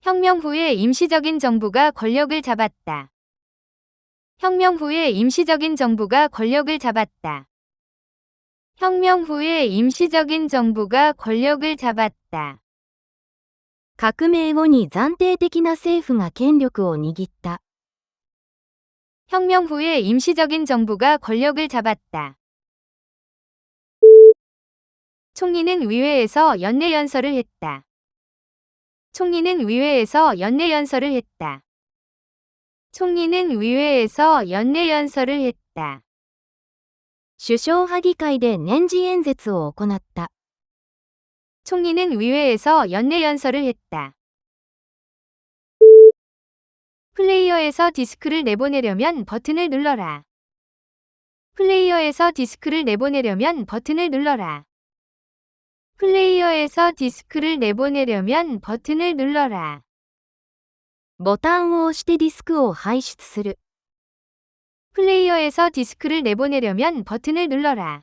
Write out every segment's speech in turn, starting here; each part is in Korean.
혁명 후에 임시적인 정부가 권력을 잡았다. 혁명 후에 임시적인 정부가 권력을 잡았다. 혁명 후에 임시적인 정부가 권력을 잡았다. 革命後に暫定的な政府が権力を握った。 혁명 후에 임시적인 정부가 권력을 잡았다. 총리는 의회에서 연내연설을 했다. 총리는 의회에서 연내연설을 했다. 총리는 의회에서 연내연설을 했다. 首相派議会で年次演説を行った。 총리는 의회에서 연내연설을 했다. 플레이어에서 디스크를 내보내려면 버튼을 눌러라. 플레이어에서 디스크를 내보내려면 버튼을 눌러라. 플레이어에서 디스크를 내보내려면 버튼을 눌러라. ボタンを押してディスクを排出する。 플레이어에서 디스크를 내보내려면 버튼을 눌러라.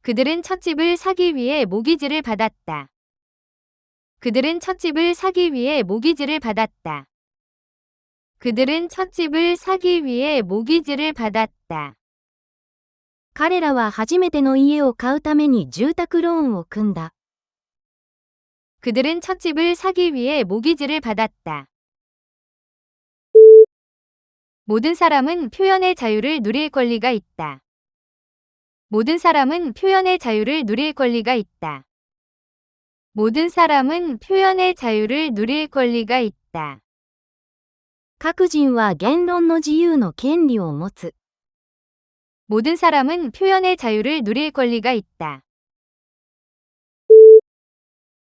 그들은 첫 집을 사기 위해 모기지를 받았다. 그들은 첫 집을 사기 위해 모기지를 받았다. 그들은 첫 집을 사기 위해 모기지를 받았다. 彼らは初めての家を買うために住宅ローンを組んだ。 그들은 첫 집을 사기 위해 모기지를 받았다. 모든 사람은 표현의 자유를 누릴 권리가 있다. 모든 사람은 표현의 자유를 누릴 권리가 있다. 모든 사람은 표현의 자유를 누릴 권리가 있다. 各人は言論の自由の権利を持つ。 모든 사람은 표현의 자유를 누릴 권리가 있다.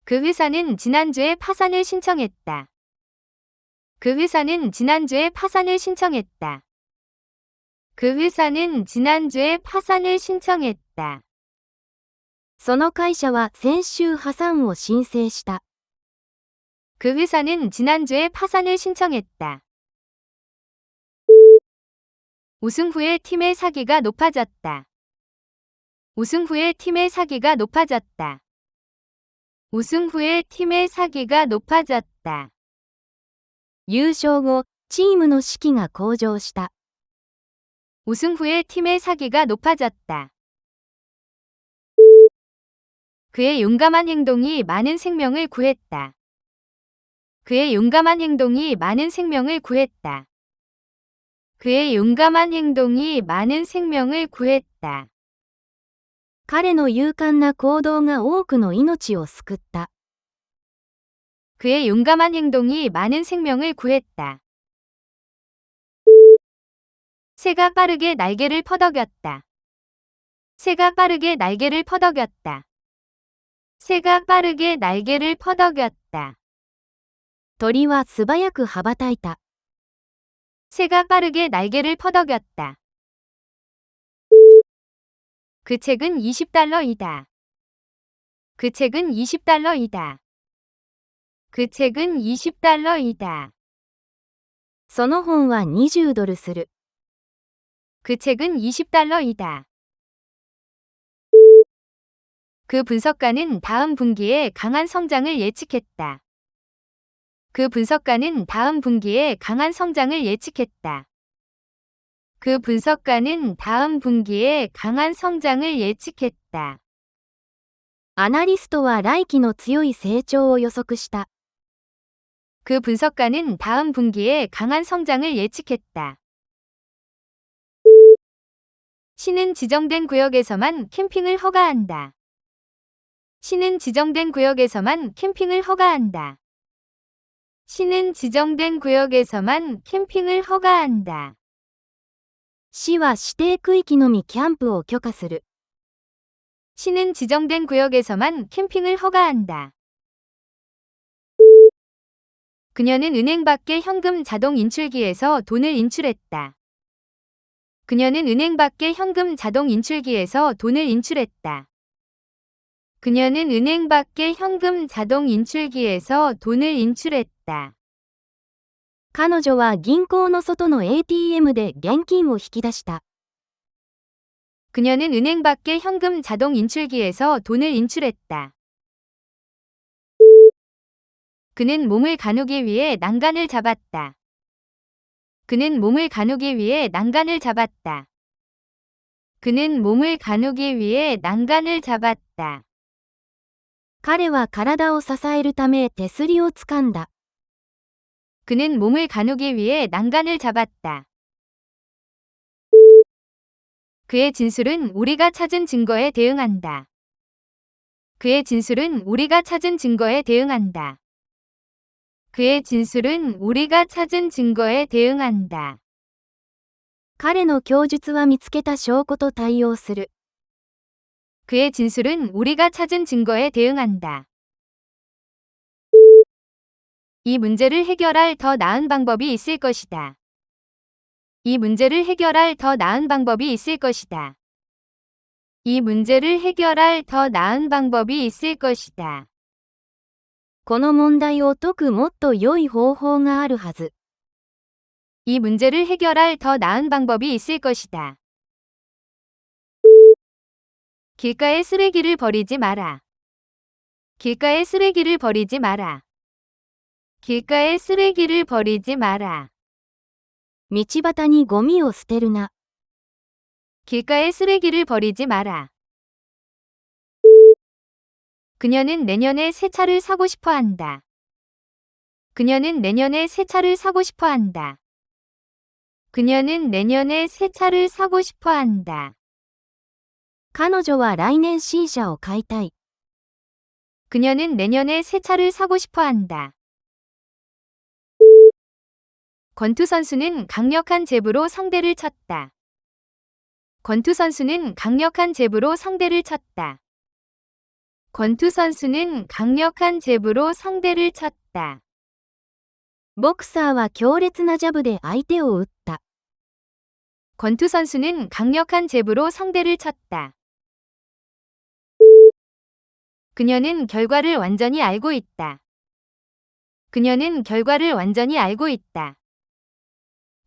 그 회사는 지난주에 파산을 신청했다. 그 회사는 지난주에 파산을 신청했다. 그 회사는 지난주에 파산을 신청했다. その会社は先週破産を申請した。 그 회사는 지난주에 파산을 신청했다. 우승 후에 팀의 사기가 높아졌다. 우승 후에 팀의 사기가 높아졌다. 우승 후에 팀의 사기가 높아졌다. 優勝後、チームの士気が向上した。 우승 후에 팀의 사기가 높아졌다. 그의 용감한 행동이 많은 생명을 구했다. 그의 용감한 행동이 많은 생명을 구했다. 그의 용감한 행동이 많은 생명을 구했다. 彼の勇敢な行動が多くの命を救った。 그의 용감한 행동이 많은 생명을 구했다. 새가 빠르게 날개를 퍼덕였다. 새가 빠르게 날개를 퍼덕였다. 새가 빠르게 날개를 퍼덕였다. 鳥は素早く羽ばたいた。 새가 빠르게 날개를 퍼덕였다. 그 책은 $20이다. 그 책은 $20이다. 그 책은 $20이다. その本は20ドルする。 그 책은 $20이다. 그 분석가는 다음 분기에 강한 성장을 예측했다. 그 분석가는 다음 분기에 강한 성장을 예측했다. 그 분석가는 다음 분기에 강한 성장을 예측했다. アナリストは来期の強い成長を予測した。 그 분석가는 다음 분기에 강한 성장을 예측했다. 시는 지정된 구역에서만 캠핑을 허가한다. 시는 지정된 구역에서만 캠핑을 허가한다. 시는 지정된 구역에서만 캠핑을 허가한다. 市は指定区域のみキャンプを許可する。 시는 지정된 구역에서만 캠핑을 허가한다. 그녀는 은행 밖의 현금 자동 인출기에서 돈을 인출했다. 그녀는 은행 밖의 현금 자동 인출기에서 돈을 인출했다. 그녀는 은행 밖의 현금 자동 인출기에서 돈을 인출했다. 彼女は銀行の外の ATM で現金を引き出した。 그녀는 은행 밖의 현금 자동 인출기에서 돈을 인출했다. 그는 몸을 가누기 위해 난간을 잡았다. 그는 몸을 가누기 위해 난간을 잡았다. 그는 몸을 가누기 위해 난간을 잡았다. 彼は体を支えるため手すりを掴んだ。 그는 몸을 가누기 위해 난간을 잡았다. 그의 진술은 우리가 찾은 증거에 대응한다. 그의 진술은 우리가 찾은 증거에 대응한다. 그의 진술은 우리가 찾은 증거에 대응한다. 彼の供述は見つけた証拠と対応する。 그의 진술은 우리가 찾은 증거에 대응한다. 이 문제를 해결할 더 나은 방법이 있을 것이다. 이 문제를 해결할 더 나은 방법이 있을 것이다. 이 문제를 해결할 더 나은 방법이 있을 것이다. この問題を解くもっと良い方法があるはず。 이 문제를 해결할 더 나은 방법이 있을 것이다. 길가에 쓰레기를 버리지 마라. 길가에 쓰레기를 버리지 마라. 길가에 쓰레기를 버리지 마라. 道端にゴミを捨てるな。 길가에 쓰레기를 버리지 마라. 그녀는 내년에 새 차를 사고 싶어 한다. 그녀는 내년에 새 차를 사고 싶어 한다. 그녀는 내년에 새 차를 사고 싶어 한다. 彼女は来年新車を買いたい。 그녀는 내년에 새 차를 사고 싶어 한다. 권투 선수는 강력한 제브로 상대를 쳤다. 권투 선수는 강력한 제브로 상대를 쳤다. 권투 선수는 강력한 제브로 상대를 쳤다. ボクサーは強烈なジャブで相手を打った。 권투 선수는 강력한 제브로 상대를 쳤다. 그녀는 결과를 완전히 알고 있다. 그녀는 결과를 완전히 알고 있다.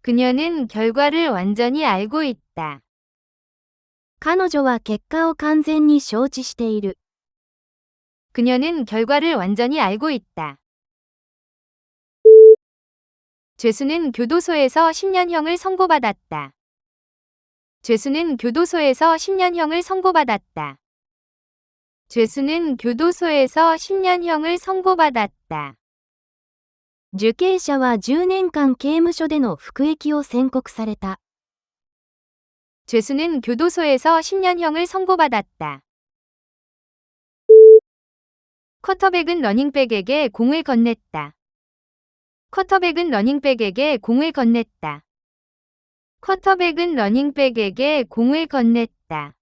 그녀는 결과를 완전히 알고 있다. 彼女は結果を完全に承知している。 그녀는 결과를 완전히 알고 있다. 죄수는 교도소에서 10년형을 선고받았다. 죄수는 교도소에서 10년형을 선고받았다. 죄수는 교도소에서 10년형을 선고받았다. 受刑者は10年間刑務所での服役を宣告された。 죄수는 교도소에서 10년형을 선고받았다. 쿼터백은 러닝백에게 공을 건넸다. 쿼터백은 러닝백에게 공을 건넸다. 쿼터백은 러닝백에게 공을 건넸다.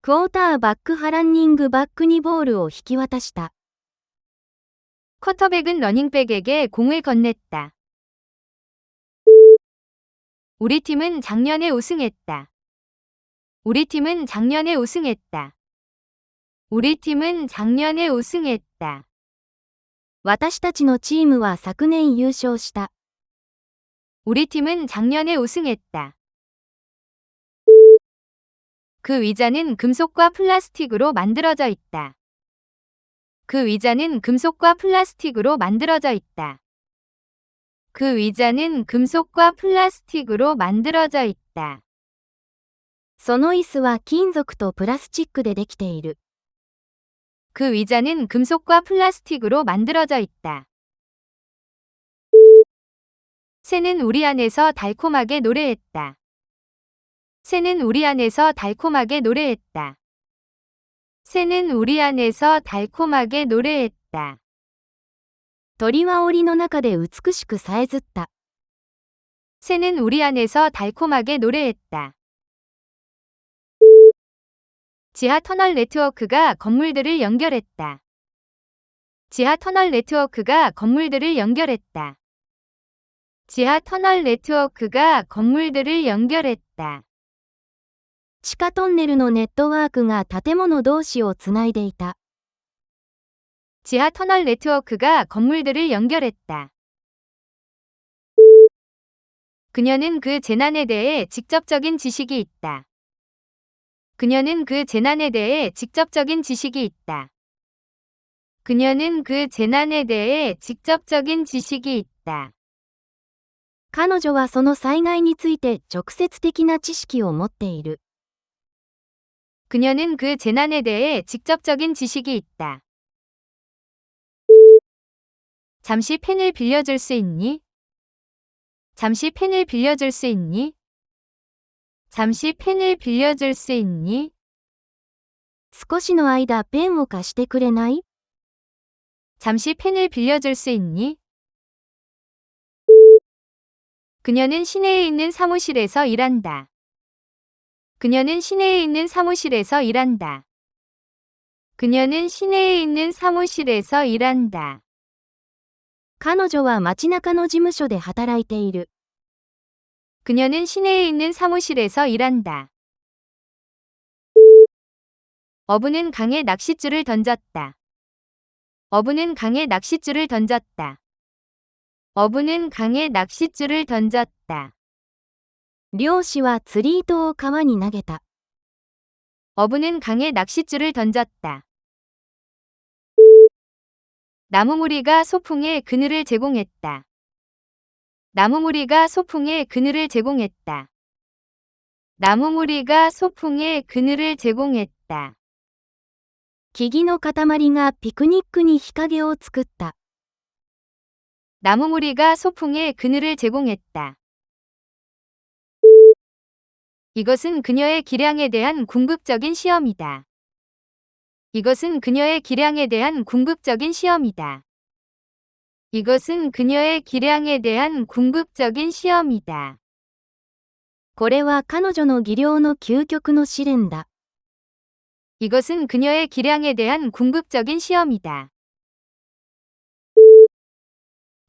クォーターバックハランニングバックにボールを引き渡した。 쿼터백은 러닝백에게 공을 건넸다. 우리 팀은 작년에 우승했다. 우리 팀은 작년에 우승했다. 우리 팀은 작년에 우승했다. 私たちのチームは昨年優勝した。 우리 팀은 작년에 우승했다. 그 의자는 금속과 플라스틱으로 만들어져 있다. 그 의자는 금속과 플라스틱으로 만들어져 있다. 그 의자는 금속과 플라스틱으로 만들어져 있다. その椅子は金属とプラスチックでできている。 그 의자는 금속과 플라스틱으로 만들어져 있다. 새는 우리 안에서 달콤하게 노래했다. 새는 우리 안에서 달콤하게 노래했다. 새는 우리 안에서 달콤하게 노래했다. 鳥は檻の中で美しくさえずった。 새는 우리 안에서 달콤하게 노래했다. 지하 터널 네트워크가 건물들을 연결했다. 지하 터널 네트워크가 건물들을 연결했다. 지하 터널 네트워크가 건물들을 연결했다. 地下トンネルのネットワークが建物同士をつないでいた。 지하 터널 네트워크가 건물들을 연결했다. 그녀는 그 재난에 대해 직접적인 지식이 있다. 그녀는 그 재난에 대해 직접적인 지식이 있다. 그녀는 그 재난에 대해 직접적인 지식이 있다. 彼女はその災害について直接的な知識を持っている。 그녀는 그 재난에 대해 직접적인 지식이 있다. 잠시 펜을 빌려줄 수 있니? 잠시 펜을 빌려줄 수 있니? 잠시 펜을 빌려줄 수 있니? 少しの間ペンを貸してくれない？ 잠시 펜을 빌려줄 수 있니? 그녀는 시내에 있는 사무실에서 일한다. 그녀는 시내에 있는 사무실에서 일한다. 그녀는 시내에 있는 사무실에서 일한다. 彼女は街中の事務所で働いている。 그녀는 시내에 있는 사무실에서 일한다. 어부는 강에 낚싯줄을 던졌다. 어부는 강에 낚싯줄을 던졌다. 어부는 강에 낚싯줄을 던졌다. 漁師は釣り糸を川に投げた。 어부는 강에 낚싯줄을 던졌다. 나무무리가 소풍에 그늘을 제공했다. 나무무리가 소풍에 그늘을 제공했다. 나무무리가 소풍에 그늘을 제공했다. 木々の塊がピクニックに日陰を作った。 나무무리가 소풍에 그늘을 제공했다. 이것은 그녀의 기량에 대한 궁극적인 시험이다. 이것은 그녀의 기량에 대한 궁극적인 시험이다. 이것은 그녀의 기량에 대한 궁극적인 시험이다. これは彼女の技量の究極の試練だ。 이것은 그녀의 기량에 대한 궁극적인 시험이다.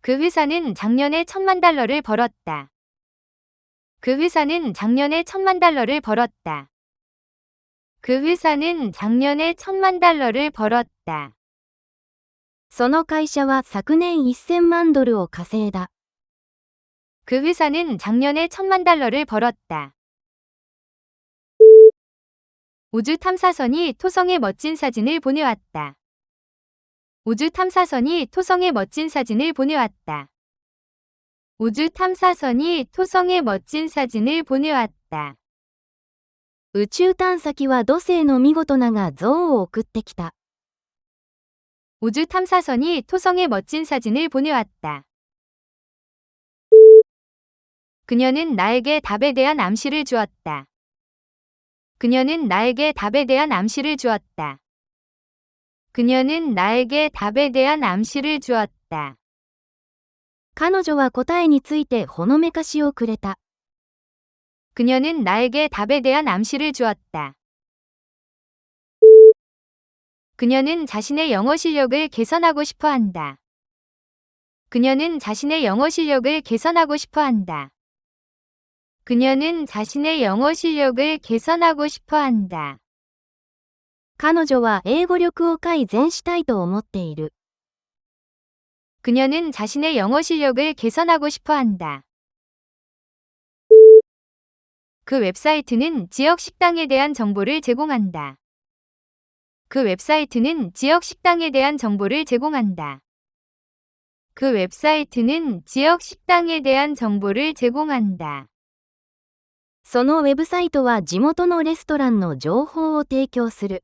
그 회사는 작년에 $10,000,000를 벌었다. 그 회사는 작년에 $10,000,000를 벌었다. 그 회사는 작년에 $10,000,000를 벌었다. その会社は昨年$10,000,000を稼いだ。 그 회사는 작년에 $10,000,000를 벌었다. 우주 탐사선이 토성의 멋진 사진을 보내왔다. 우주 탐사선이 토성의 멋진 사진을 보내왔다. 우주 탐사선이 토성의 멋진 사진을 보내왔다. 宇宙探査機は土星の見事なが像を送ってきた。 우주 탐사선이 토성의 멋진 사진을 보내왔다. 그녀는 나에게 답에 대한 암시를 주었다. 그녀는 나에게 답에 대한 암시를 주었다. 그녀는 나에게 답에 대한 암시를 주었다. 彼女は答えについてほのめかしをくれた。 그녀는 나에게 답에 대한 암시를 주었다. 그녀는 자신의 영어 실력을 개선하고 싶어 한다. 그녀는 자신의 영어 실력을 개선하고 싶어 한다. 그녀는 자신의 영어 실력을 개선하고 싶어 한다. 彼女は英語力を改善したいと思っている。 그녀는 자신의 영어 실력을 개선하고 싶어 한다. 그 웹사이트는 지역 식당에 대한 정보를 제공한다. 그 웹사이트는 지역 식당에 대한 정보를 제공한다. 그 웹사이트는 지역 식당에 대한 정보를 제공한다. そのウェブサイトは地元のレストランの情報を提供する。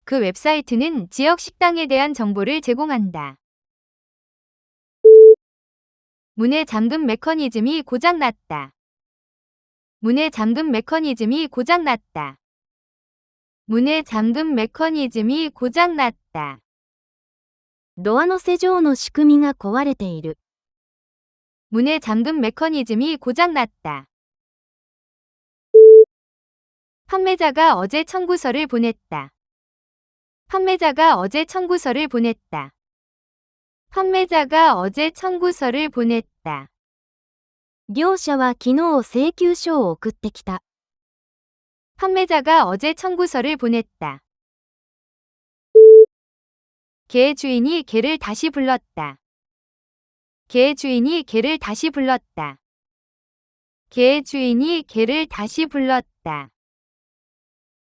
그 웹사이트는 지역 식당에 대한 정보를 제공한다. 문의 잠금 메커니즘이 고장났다. 문의 잠금 메커니즘이 고장났다. 문의 잠금 메커니즘이 고장났다. ドアの施錠の仕組みが壊れている。 문의 잠금 메커니즘이 고장났다. 판매자가 어제 청구서를 보냈다. 판매자가 어제 청구서를 보냈다. 판매자가 어제 청구서를 보냈다. 業者は昨日請求書を送ってきた。 판매자가 어제 청구서를 보냈다. 개 주인이 개를 다시 불렀다. 개 주인이 개를 다시 불렀다. 개 주인이 개를 다시 불렀다.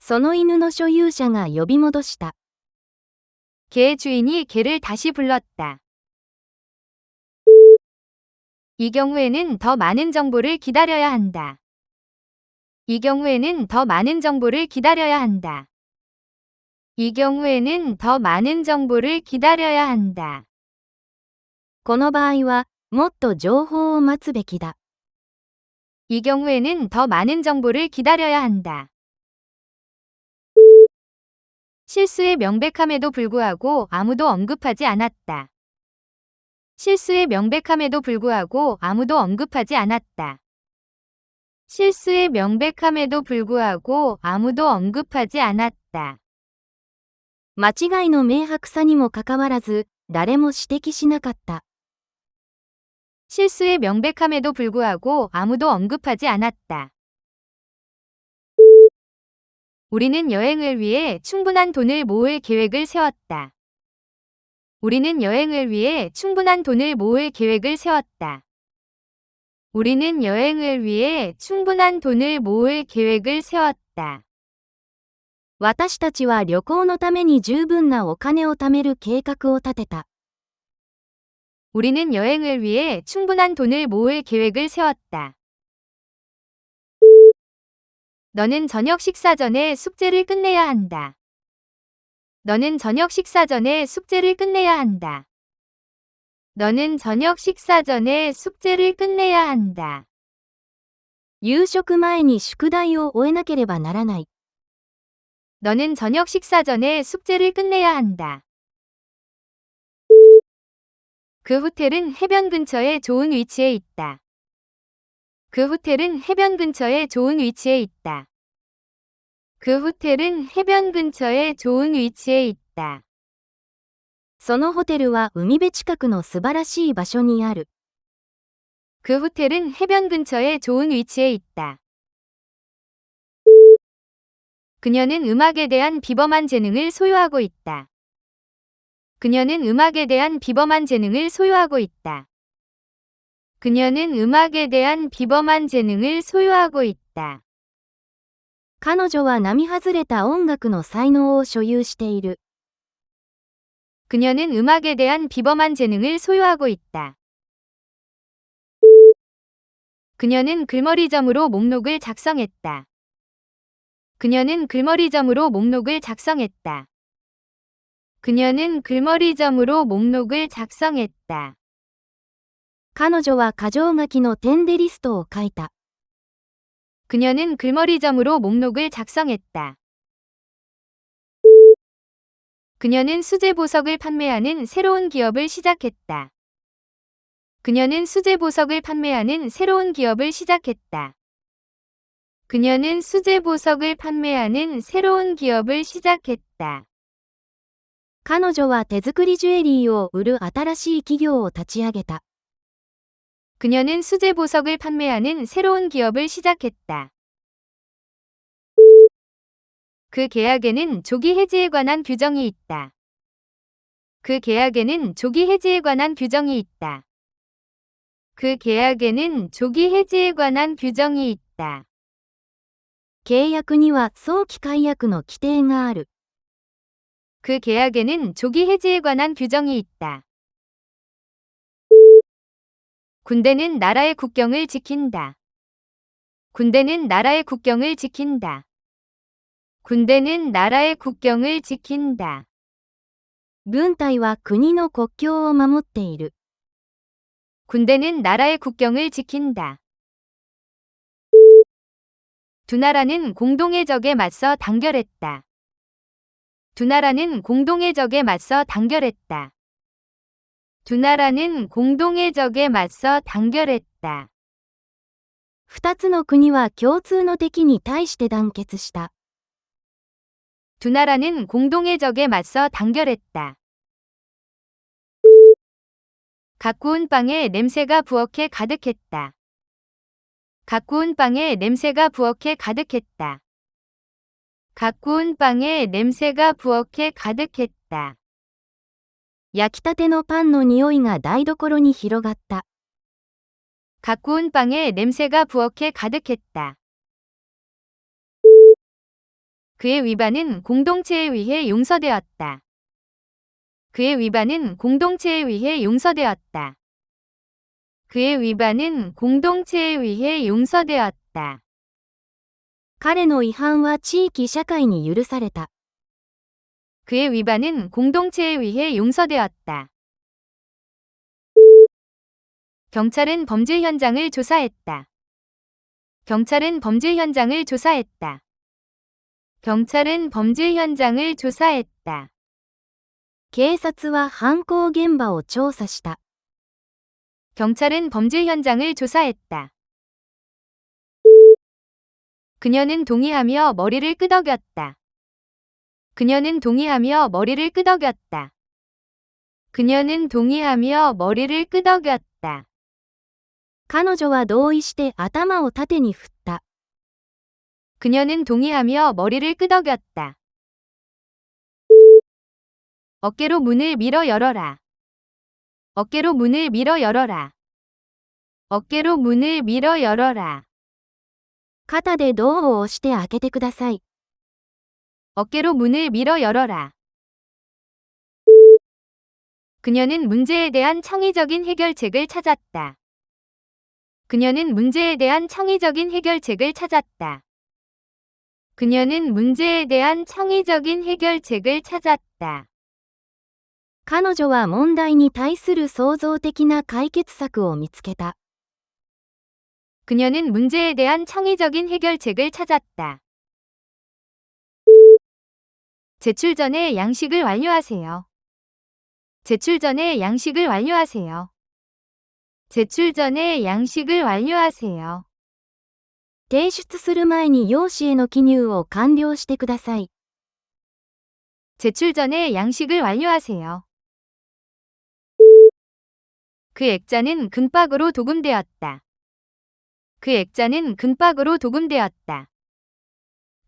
その犬の所有者が呼び戻した。 개의 주인이 개를 다시 불렀다. 이 경우에는 더 많은 정보를 기다려야 한다. 이 경우에는 더 많은 정보를 기다려야 한다. 이 경우에는 더 많은 정보를 기다려야 한다. この場合は、もっと情報を待つべきだ。 이 경우에는 더 많은 정보를 기다려야 한다. 실수의 명백함에도 불구하고 아무도 언급하지 않았다. 실수의 명백함에도 불구하고 아무도 언급하지 않았다. 실수의 명백함에도 불구하고 아무도 언급하지 않았다. 間違いの明白さにもかかわらず、誰も指摘しなかった。 실수의 명백함에도 불구하고 아무도 언급하지 않았다. 우리는 여행을 위해 충분한 돈을 모을 계획을 세웠다. 우리는 여행을 위해 충분한 돈을 모을 계획을 세웠다. 우리는 여행을 위해 충분한 돈을 모을 계획을 세웠다. 私たちは旅行のために十分なお金を貯める計画を立てた。 우리는 여행을 위해 충분한 돈을 모을 계획을 세웠다. 너는 저녁 식사 전에 숙제를 끝내야 한다. 너는 저녁 식사 전에 숙제를 끝내야 한다. 너는 저녁 식사 전에 숙제를 끝내야 한다. 夕食前に宿題を終えなければならない。 너는 저녁 식사 전에 숙제를 끝내야 한다. 그 호텔은 해변 근처에 좋은 위치에 있다. 그 호텔은 해변 근처에 좋은 위치에 있다. 그 호텔은 해변 근처에 좋은 위치에 있다. そのホテルは海辺近くの素晴らしい場所にある。 그 호텔은 해변 근처에 좋은 위치에 있다. 그녀는 음악에 대한 비범한 재능을 소유하고 있다. 그녀는 음악에 대한 비범한 재능을 소유하고 있다. 그녀는 음악에 대한 비범한 재능을 소유하고 있다. 彼女は並外れた音楽の才能を所有している。 그녀는 음악에 대한 비범한 재능을 소유하고 있다. 그녀는 글머리점으로 목록을 작성했다. 그녀는 글머리점으로 목록을 작성했다. 그녀는 글머리점으로 목록을 작성했다. 彼女は箇条書きの点でリストを書いた。 그녀는 글머리점으로 목록을 작성했다. 그녀는 수제 보석을 판매하는 새로운 기업을 시작했다. 그녀는 수제 보석을 판매하는 새로운 기업을 시작했다. 그녀는 수제 보석을 판매하는 새로운 기업을 시작했다. 彼女は手作りジュエリーを売る新しい企業を立ち上げた。 그녀는 수제 보석을 판매하는 새로운 기업을 시작했다. 그 계약에는 조기 해지에 관한 규정이 있다. 그 계약에는 조기 해지에 관한 규정이 있다. 그 계약에는 조기 해지에 관한 규정이 있다. 契約には早期解約の規定がある。 그 계약에는 조기 해지에 관한 규정이 있다. 군대는 나라의 국경을 지킨다. 군대는 나라의 국경을 지킨다. 군대는 나라의 국경을 지킨다. 軍隊は国の国境を守っている。 군대는 나라의 국경을 지킨다. 두 나라는 공동의 적에 맞서 단결했다. 두 나라는 공동의 적에 맞서 단결했다. 두 나라는 공동의 적에 맞서 단결했다. 二つの国は共通の敵に対して団結した。 두 나라는 공동의 적에 맞서 단결했다. 갓 구운 빵에 냄새가 부엌에 가득했다. 갓 구운 빵에 냄새가 부엌에 가득했다. 갓 구운 빵에 냄새가 부엌에 가득했다. 焼きたてのパンの匂いが台所に広がった。 갓 구운 빵에 냄새가 부엌에 가득했다. 그의 위반은 공동체에 의해 용서되었다. 그의 위반은 공동체에 의해 용서되었다. 그의 위반은 공동체에 의해 용서되었다. 彼の違反は地域社会に許された。 그의 위반은 공동체에 의해 용서되었다. 경찰은 범죄 현장을 조사했다. 경찰은 범죄 현장을 조사했다. 경찰은 범죄 현장을 조사했다. 警察は犯行現場を調査した。 경찰은 범죄 현장을 조사했다. 그녀는 동의하며 머리를 끄덕였다. 그녀는 동의하며 머리를 끄덕였다. 그녀는 동의하며 머리를 끄덕였다. 彼女は同意して頭を縦に振った。 그녀는 동의하며 머리를 끄덕였다. 어깨로 문을 밀어 열어라. 어깨로 문을 밀어 열어라. 어깨로 문을 밀어 열어라. 肩でドアを押して開けてください。 어깨로 문을 밀어 열어라. 그녀는 문제에 대한 창의적인 해결책을 찾았다. 그녀는 문제에 대한 창의적인 해결책을 찾았다. 그녀는 문제에 대한 창의적인 해결책을 찾았다. 彼女は問題に対する創造的な解決策を見つけた。 그녀는 문제에 대한 창의적인 해결책을 찾았다. 제출 전에 양식을 완료하세요. 제출 전에 양식을 완료하세요. 제출 전에 양식을 완료하세요. 提出する前に用紙への記入を完了してください。 제출 전에 양식을 완료하세요. 그 액자는 금박으로 도금되었다. 그 액자는 금박으로 도금되었다.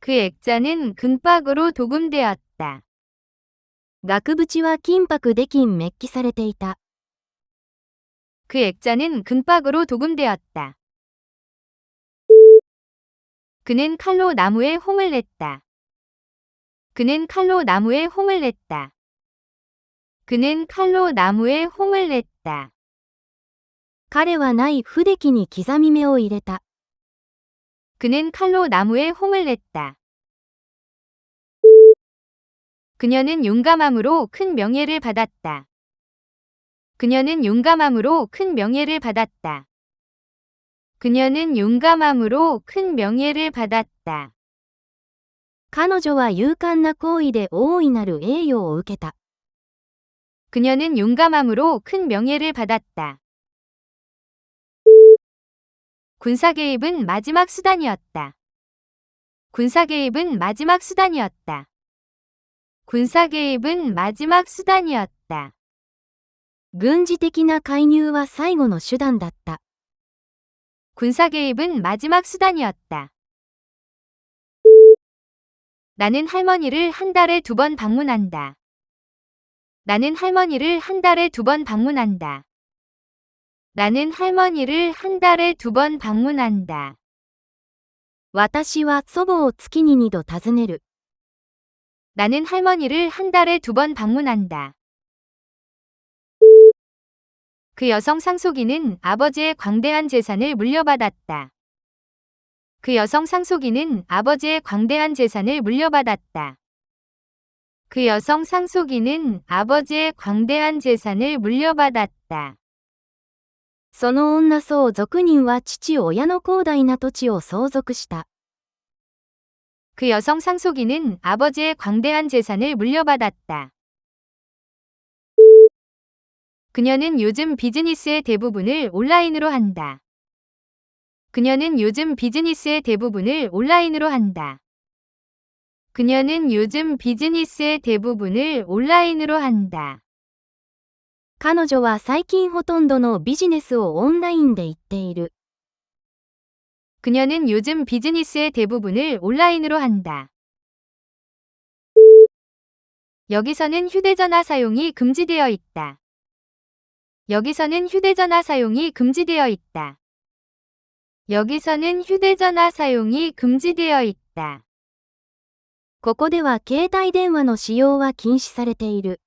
그 액자는 금박으로 도금되었다. 額縁は金箔で金メッキされていた。 그 액자는 금박으로 도금되었다. 그는 칼로 나무에 홍을 냈다. 그는 칼로 나무에 홍을 냈다. 그는 칼로 나무에 홍을 냈다. 彼はない不出来に刻み目を入れた。 그는 칼로 나무에 홍을 냈다. 그녀는 용감함으로 큰 명예를 받았다. 그녀는 용감함으로 큰 명예를 받았다. 그녀는 용감함으로 큰 명예를 받았다. 彼女は勇敢な行為で大いなる栄誉を受けた。 그녀는 용감함으로 큰 명예를 받았다. 군사 개입은 마지막 수단이었다. 군사 개입은 마지막 수단이었다. 군사 개입은 마지막 수단이었다. 軍事的な介入は最後の手段だった。 군사 개입은 마지막 수단이었다. 나는 할머니를 한 달에 2번 방문한다. 나는 할머니를 한 달에 2번 방문한다. 나는 할머니를 한 달에 2번 방문한다. 私は祖母を月に2度訪ねる。 나는 할머니를 한 달에 2번 방문한다. 그 여성 상속인은 아버지의 광대한 재산을 물려받았다. 그 여성 상속인은 아버지의 광대한 재산을 물려받았다. 그 여성 상속인은 아버지의 광대한 재산을 물려받았다. その女相続人は父親の広大な土地を相続した。 그 여성 상속인은 아버지의 광대한 재산을 물려받았다. 그녀는 요즘 비즈니스의 대부분을 온라인으로 한다. 그녀는 요즘 비즈니스의 대부분을 온라인으로 한다. 그녀는 요즘 비즈니스의 대부분을 온라인으로 한다. 彼女は最近ほとんどのビジネスをオンラインで言っている。 그녀는 요즘 비즈니스의 대부분을 온라인으로 한다. 여기서는 휴대전화 사용이 금지되어 있다. 여기서는 휴대전화 사용이 금지되어 있다. 여기서는 휴대전화 사용이 금지되어 있다. ここでは携帯電話の使用は禁止されている。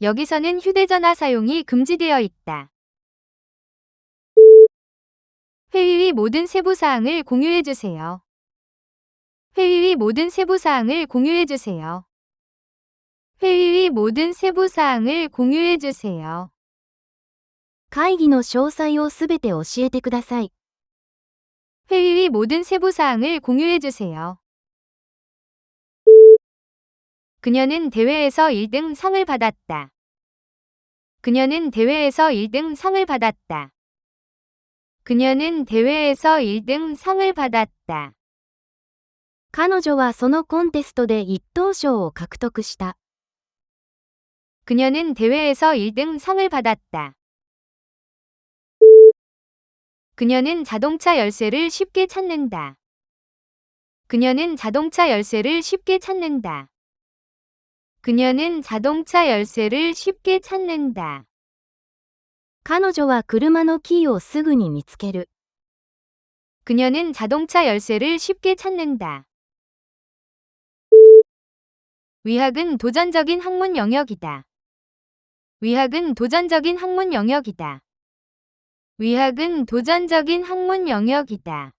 여기서는 휴대전화 사용이 금지되어 있다. 회의 모든 세부사항을 공유해주세요. 회의 모든 세부사항을 공유해주세요. 회의 모든 세부사항을 공유해주세요. 会議の詳細をすべて教えてください。 회의 모든 세부사항을 공유해주세요. 그녀는 대회에서 1등 상을 받았다. 그녀는 대회에서 1등 상을 받았다. 그녀는 대회에서 1등 상을 받았다. 彼女はそのコンテストで一等賞を獲得した。 그녀는 대회에서 1등 상을 받았다. 그녀는 자동차 열쇠를 쉽게 찾는다. 그녀는 자동차 열쇠를 쉽게 찾는다. 그녀는 자동차 열쇠를 쉽게 찾는다. 彼女は車のキーをすぐに見つける。 그녀는 자동차 열쇠를 쉽게 찾는다. 위학은 도전적인 학문 영역이다. 위학은 도전적인 학문 영역이다. 위학은 도전적인 학문 영역이다.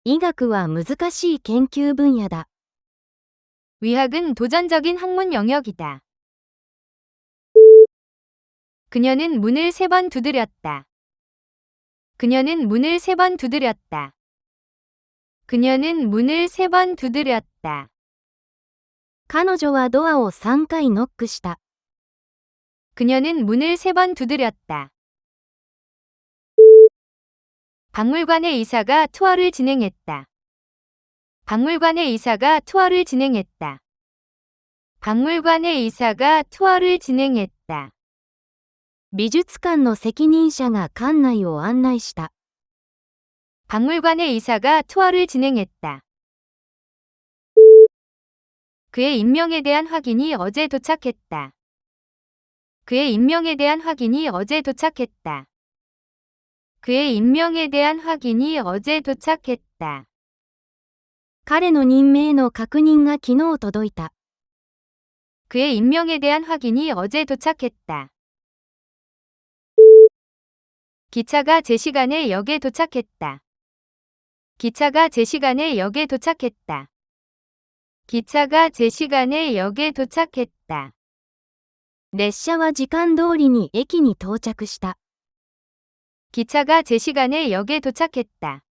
医学は難しい研究分野だ。 위학은 도전적인 학문 영역이다. 그녀는 문을 3번 두드렸다. 그녀는 문을 3번 두드렸다. 그녀는 문을 3번 두드렸다. 彼女はドアを3回ノックした。 그녀는 문을 3번 두드렸다. 박물관의 이사가 투어를 진행했다. 박물관의 이사가 투어를 진행했다. 박물관의 이사가 투어를 진행했다. 美術館の責任者が館内を案内した。 박물관의 이사가 투어를 진행했다. 그의 임명에 대한 확인이 어제 도착했다. 그의 임명에 대한 확인이 어제 도착했다. 그의 임명에 대한 확인이 어제 도착했다. 彼の任命の確認が昨日届いた。 그의 임명에 대한 확인이 어제 도착했다. 기차가 제 시간에 역에 도착했다. 기차가 제 시간에 역에 도착했다. 기차가 제 시간에 역에 도착했다. 列車は時間通りに駅に到着した。 기차가 제 시간에 역에 도착했다.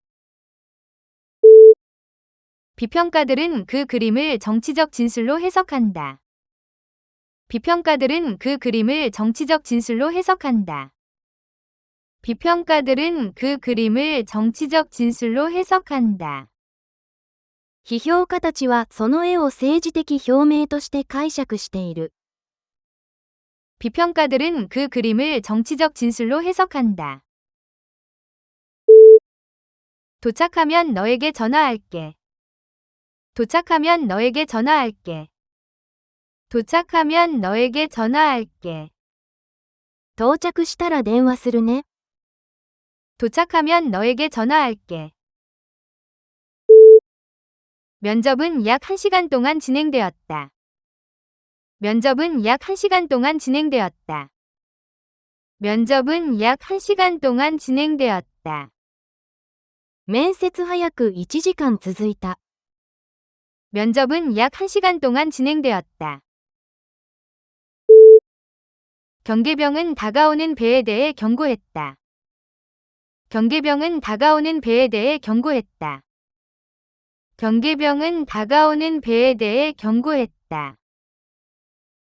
비평가들은 그 그림을 정치적 진술로 해석한다. 비평가들은 그 그림을 정치적 진술로 해석한다. 비평가들은 그 그림을 정치적 진술로 해석한다. 批評家たちはその絵を政治的表明として解釈している。 비평가들은 그 그림을 정치적 진술로 해석한다. 도착하면 너에게 전화할게. 도착하면 너에게 전화할게. 도착하면 너에게 전화할게. 到着したら電話するね。 도착하면 너에게 전화할게. 면접은 약 1시간 동안 진행되었다. 면접은 약 1시간 동안 진행되었다. 면접은 약 1시간 동안 진행되었다. 面接早く1時間続いた。 면접은 약 1시간 동안 진행되었다. 경계병은 다가오는 배에 대해 경고했다. 경계병은 다가오는 배에 대해 경고했다. 경계병은 다가오는 배에 대해 경고했다.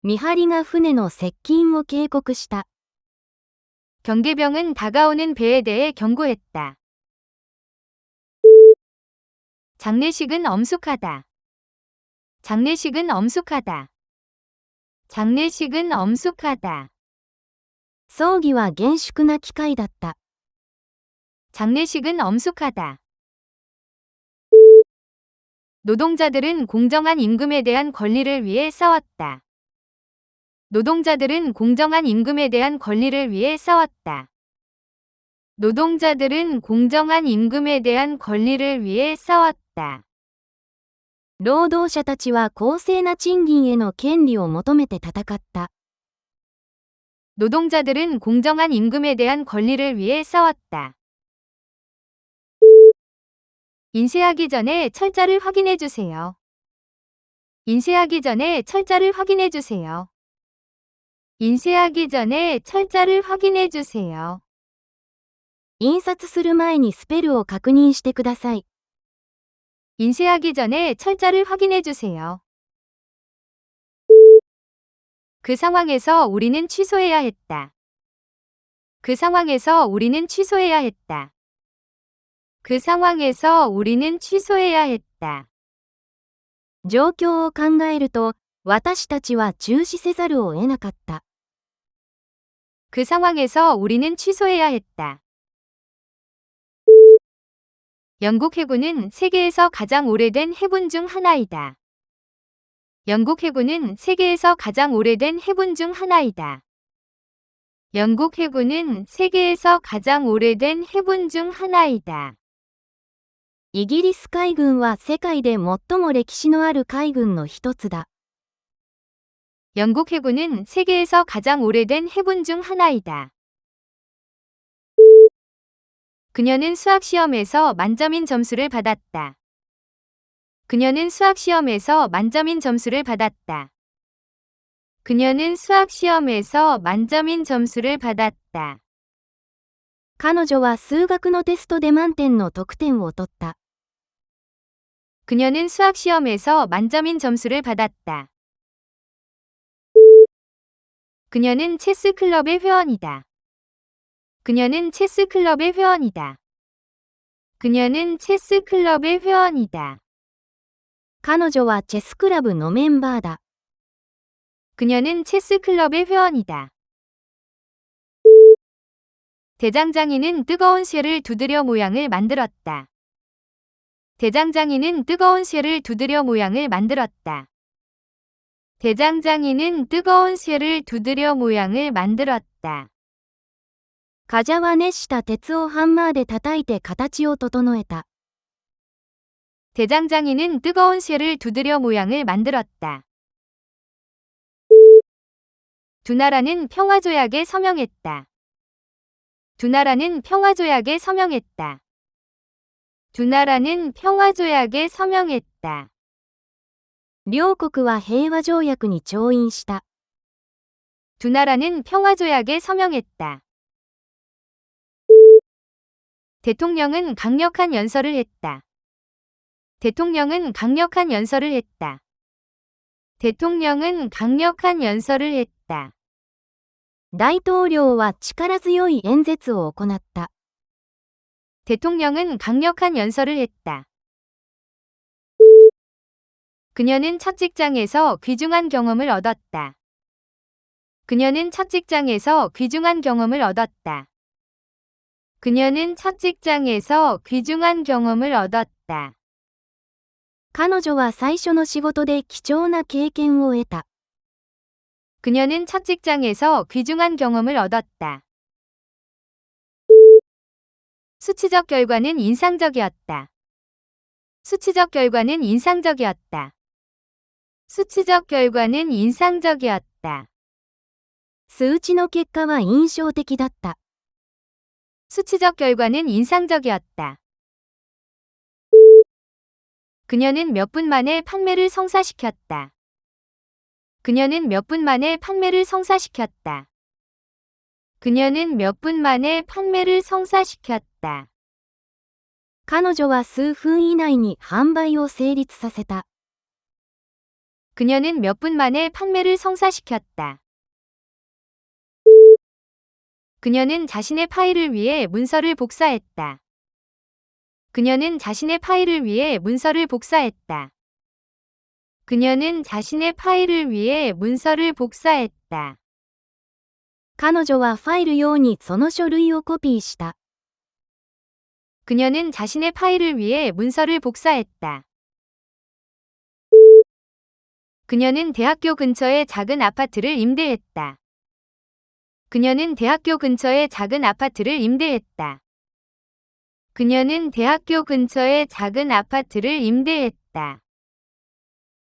見張りが船の接近を警告した。 경계병은 다가오는 배에 대해 경고했다. 장례식은 엄숙하다. 장례식은 엄숙하다. 장례식은 엄숙하다. 葬儀は厳粛な機会だった。 장례식은 엄숙하다. 노동자들은 공정한 임금에 대한 권리를 위해 싸웠다. 노동자들은 공정한 임금에 대한 권리를 위해 싸웠다. 노동자들은 공정한 임금에 대한 권리를 위해 싸웠다. 労働者たちは公正な賃金への権利を求めて戦った。 노동자들은 공정한 임금에 대한 권리를 위해 싸웠다. 인쇄하기 전에 철자를 확인해 주세요. 인쇄하기 전에 철자를 확인해 주세요. 인쇄하기 전에 철자를 확인해 주세요. 印刷する前にスペルを確認してください。 인쇄하기 전에 철자를 확인해 주세요. 그 상황에서 우리는 취소해야 했다. 그 상황에서 우리는 취소해야 했다. 그 상황에서 우리는 취소해야 했다. 状況を考えると、私たちは中止せざるを得なかった。 그 상황에서 우리는 취소해야 했다. 영국 해군은 세계에서 가장 오래된 해군 중 하나이다. 영국 해군은 세계에서 가장 오래된 해군 중 하나이다. 영국 해군은 세계에서 가장 오래된 해군 중 하나이다. イギリス海軍は世界で最も歴史のある海軍の一つだ。 영국 해군은 세계에서 가장 오래된 해군 중 하나이다. 그녀는 수학시험에서 만점인 점수를 받았다. 그녀는 수학시험에서 만점인 점수를 받았다. 그녀는 수학시험에서 만점인 점수를 받았다. 彼女は数学のテストで満点の得点を取った。 그녀는 수학시험에서 만점인 점수를 받았다. 그녀는 체스 클럽의 회원이다. 그녀는 체스 클럽의 회원이다. 그녀는 체스 클럽의 회원이다. 彼女はチェスクラブのメンバーだ。 그녀는 체스 클럽의 회원이다. 대장장이는 뜨거운 쇠를 두드려 모양을 만들었다. 대장장이는 뜨거운 쇠를 두드려 모양을 만들었다. 대장장이는 뜨거운 쇠를 두드려 모양을 만들었다. カジャは熱した鉄をハンマーで叩いて形を整えた。 대장장이는 뜨거운 쇠를 두드려 모양을 만들었다. 두 나라는 평화조약에 서명했다. 두 나라는 평화조약에 서명했다. 두 나라는 평화조약에 서명했다. 両国は平和条約に調印した。 두 나라는 평화조약에 서명했다. 대통령은 강력한 연설을 했다. 대통령은 강력한 연설을 했다. 대통령은 강력한 연설을 했다. 大統領は力強い演説を行った。 대통령은 강력한 연설을 했다. 그녀는 첫 직장에서 귀중한 경험을 얻었다. 그녀는 첫 직장에서 귀중한 경험을 얻었다. 그녀는 첫 직장에서 귀중한 경험을 얻었다. 彼女は最初の仕事で貴重な経験を得た。 그녀는 첫 직장에서 귀중한 경험을 얻었다. 수치적 결과는 인상적이었다. 수치적 결과는 인상적이었다. 수치적 결과는 인상적이었다. 数値の結果は印象的だった。 수치적 결과는 인상적이었다. 그녀는 몇 분 만에 판매를 성사시켰다. 그녀는 몇 분 만에 판매를 성사시켰다. 그녀는 몇 분 만에 판매를 성사시켰다. 彼女は数分以内に販売を成立させた。 그녀는 몇 분 만에 판매를 성사시켰다. 그녀는 자신의 파일을 위해 문서를 복사했다. 그녀는 자신의 파일을 위해 문서를 복사했다. 그녀는 자신의 파일을 위해 문서를 복사했다. 彼女はファイル用にその書類をコピーした。 그녀는 자신의 파일을 위해 문서를 복사했다. 그녀는 대학교 근처에 작은 아파트를 임대했다. 그녀는 대학교 근처에 작은 아파트를 임대했다. 그녀는 대학교 근처에 작은 아파트를 임대했다.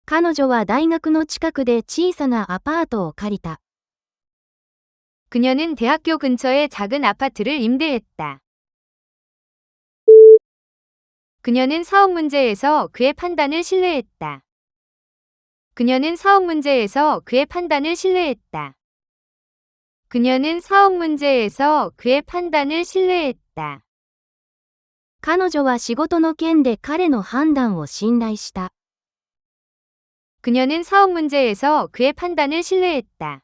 彼女は大学の近くで小さなアパートを借りた。 그녀는 대학교 근처에 작은 아파트를 임대했다. 그녀는 사업 문제에서 그의 판단을 신뢰했다. 그녀는 사업 문제에서 그의 판단을 신뢰했다. 그녀는 사업 문제에서 그의 판단을 신뢰했다. 彼女は仕事の件で彼の判断を信頼した。 그녀는 사업 문제에서 그의 판단을 신뢰했다.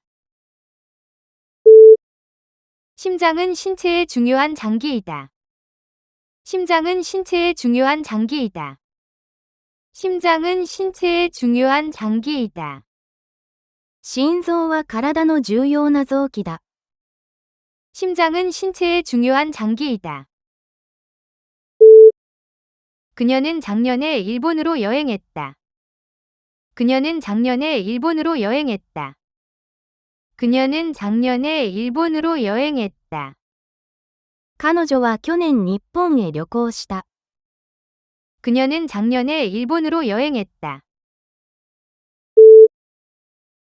심장은 신체의 중요한 장기이다. 심장은 신체의 중요한 장기이다. 심장은 신체의 중요한 장기이다. 心臓は体の重要な臓器だ。 심장은 신체의 중요한 장기이다. 그녀는 작년에 일본으로 여행했다. 그녀는 작년에 일본으로 여행했다. 그녀는 작년에 일본으로 여행했다. 彼女は去年日本へ旅行した。 그녀는 작년에 일본으로 여행했다.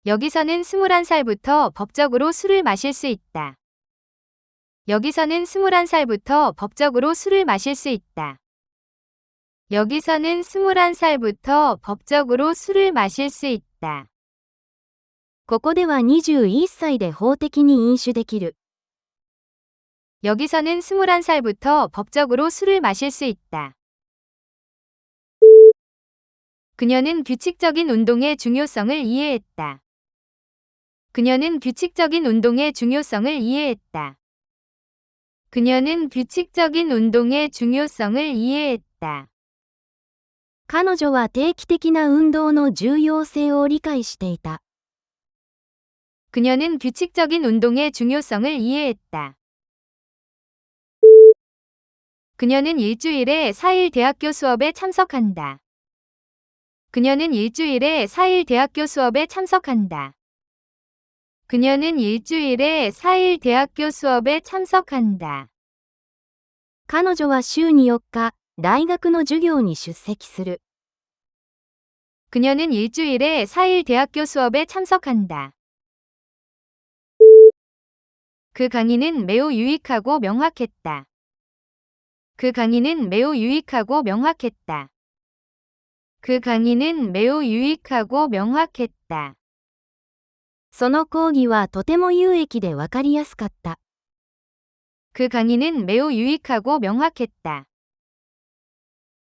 여기서는 21살부터 법적으로 술을 마실 수 있다. 여기서는 21살부터 법적으로 술을 마실 수 있다. 여기서는 21살부터 법적으로 술을 마실 수 있다. ここでは21歳で法的に飲酒できる。 여기서는 21살부터 법적으로 술을 마실 수 있다. 그녀는 규칙적인 운동의 중요성을 이해했다. 그녀는 규칙적인 운동의 중요성을 이해했다. 그녀는 규칙적인 운동의 중요성을 이해했다. 彼女は定期的な運動の重要性を理解していた。 그녀는 규칙적인 운동의 중요성을 이해했다. 그녀는 일주일에 4일 대학교 수업에 참석한다. 그녀는 일주일에 4일 대학교 수업에 참석한다. 그녀는 일주일에 4일 대학교 수업에 참석한다. 彼女は週に4日、大学の授業に出席する。 그녀는 일주일에 4일 대학교 수업에 참석한다. 그 강의는 매우 유익하고 명확했다. 그 강의는 매우 유익하고 명확했다. 그 강의는 매우 유익하고 명확했다. その講義はとても有益でわかりやすかった。 그 강의는 매우 유익하고 명확했다.